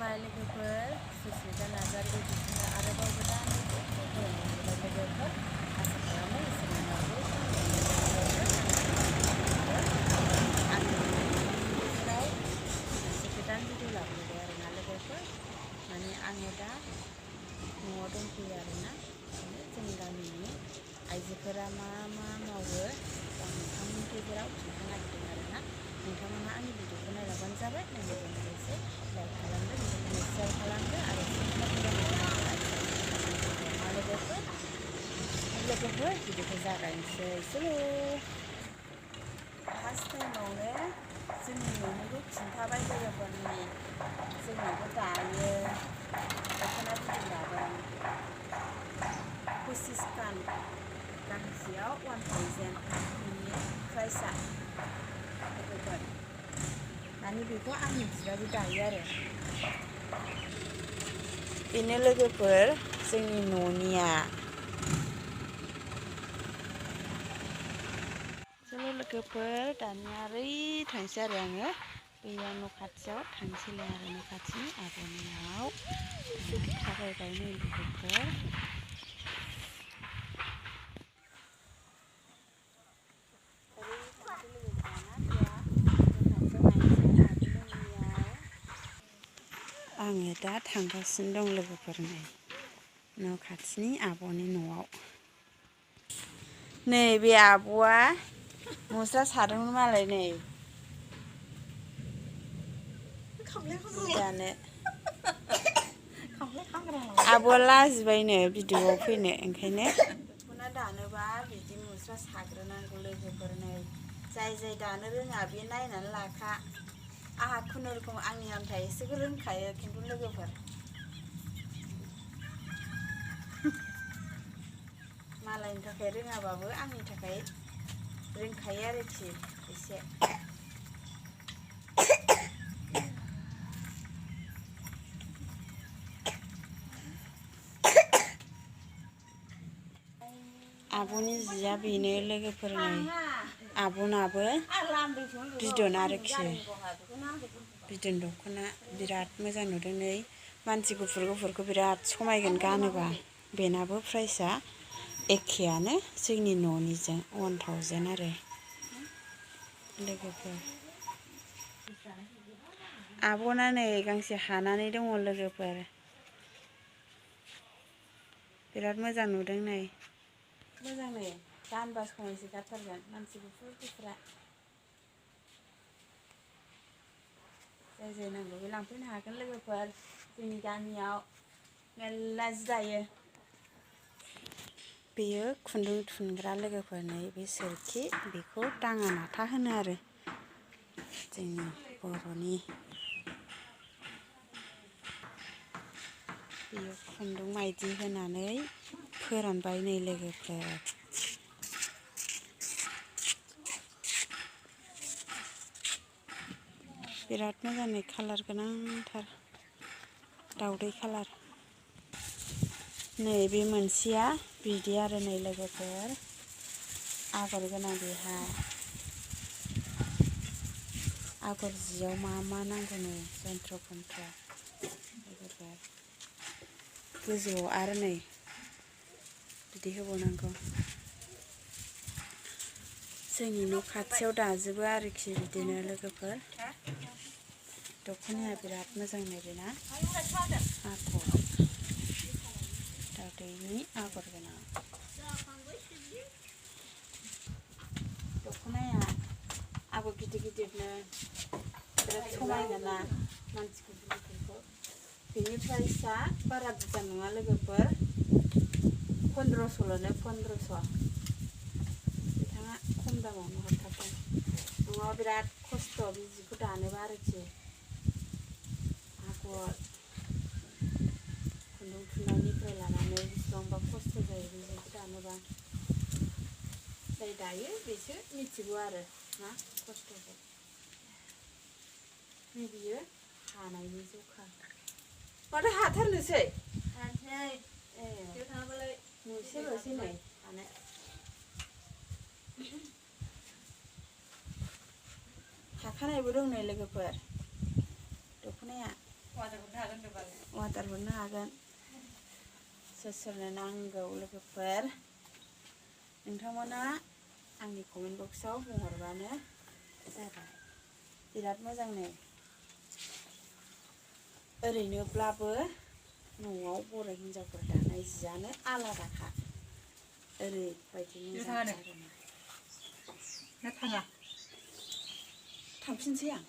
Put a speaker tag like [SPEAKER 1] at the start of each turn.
[SPEAKER 1] खुलुमबाय लोगोफोर सुस्मिता नार्जारि बायदिसिना आरोबाव गोदान लोगोफोर आसा खालामो इसोरनि नामाव आंनि गेजेराव मोनसे गोदान भिडिअ लाबोबाय आरोना लोगोफोर माने आङो दा न'आव दंफैयो आरोना जोंनि गामिनि आइजोफोरा मा मा मावो आं नोंथांमोननि गेजेराव खिन्थानो नागिरदों आरोना नोंथांमोना आंनि भिडिअखौ नायलांबानो जाबाय नायनायजों लोगोसे लाइक खालामदो बिदिनो शेयार खालामदो आरो लोगोफोर भिडिअखौ जागायनोसै स्लो फार्स्ट टाइमावनो जोंनि न'निखौ खिन्थाबाय लोगोफोरनि जोंनाबो दायो दख'ना बिदन दादों 25 खान गांसेयाव 1000 बिनि प्राइसआ लोगोफोर माने बेखौ आंनि बिबाबो दायो आरो बेनो लोगोफोर जोंनि न'निया चलो लोगोफोर दानिया ओरै थांसै आरो आङो बैयाव न' खाथियाव थांसैलाय आरो न' खाथिनि आब'नियाव थाबायबाय नै लोगोफोर आङो दा थांगासिनो दं लोगोफोर न' खाथिनि आब'नि न'आव नै बे आब'आ मुस्रा सादोंमोन मालाय नै दानो आब'आ लाजिबायनो भिडिअआव फैनो ओंखायनो दख'ना दानोबा बिदि मुस्रा साग्रोनांगौ लोगोफोर नै जाय जाय दानो रोङा बे नायनानै लाखा आंहा खुनुरुखुम आंनि आन्था एसेखौ रोंखायो खिन्थु लोगोफोर मालायनि थाखाय रोङाबाबो आंनि थाखाय रोंखायो आरोखि एसे आब'नि जिया बेनो लोगोफोर नै आब'नाबो बिदन आरोखि बिदन दख'ना बिराद मोजां नुदों नै मानसि गुफुर गुफुरखौ बिराद समायगोन गानोबा बेनाबो प्राइसआ एखेयानो जोंनि न'निजों 1000 आरो लोगोफोर आब'ना नै गांसे हानानै दङ लोगोफोर बिराद मोजां नुदों नै मोजां नै गानबा समायसो गारथारगोन मानसि गुफुर गुफुरा जाय जाय नांगौ बे लांफैनो हागोन लोगोफोर जोंनि गामियाव मेरला जि दायो बेयो खुन्दुं थुनग्रा लोगोफोर नै बे सोरखि बेखौ दाङा नाथा होनो आरो जोंनि बर'नि बेयो खुन्दुं माइदि होनानै फोरानबाय नै लोगोफोर बिराद मोजां नै कालार गोनांथार दावदै कालार नै बे मोनसेया बिदि आरो नै लोगोफोर आगर गोनां बेहा आगर जियाव मा मा नांगौ नै जन्थ्र फन्थ्र लोगोफोर गोजौआव आरो नै बिदि होबावनांगौ जोंनि न' खाथियाव दाजोबो आरोखि बिदिनो लोगोफोर दख'नाया बिराद मोजां नै बेना आगर दावदैनि आगर गोनां दख'नाया आगर गिदिर गिदिरनो बिराद समायना मानसि गुफुरखौ बेनि प्राइसआ बारा बुरजा नङा लोगोफोर 1500ल'नो 1500 बिथाङा खम दामावनो हरथारदों नङाबा बिराद खस्थ' बे जिखौ दानोबा आरोखि आगर खुन्दुं थुननायनिफ्राय लानानै बेसेबांबा खस्थ' जायो बे जिखौ दानोबा जाय दायो बेसो मिथिगौ आरो मा खस्थ'खौ नै बियो हानायनि जखा माथो हाथारनोसै हानोसै ए थाङाबालाय नुसैल'सै नै हानो हाखानायबो दं नै लोगोफोर दख'नाया अर्डार हरनो हागोन सोर सोरनो नांगौ लोगोफोर नोंथांमोना आंनि कमेन्ट बक्सआव बुंहरबानो जाबाय बिराद मोजां नै ओरैनोब्लाबो न'आव बर' हिन्जावफोर दानाय जियानो आलादाखा ओरैबायदि मोजां आरोना थांफिनसै आं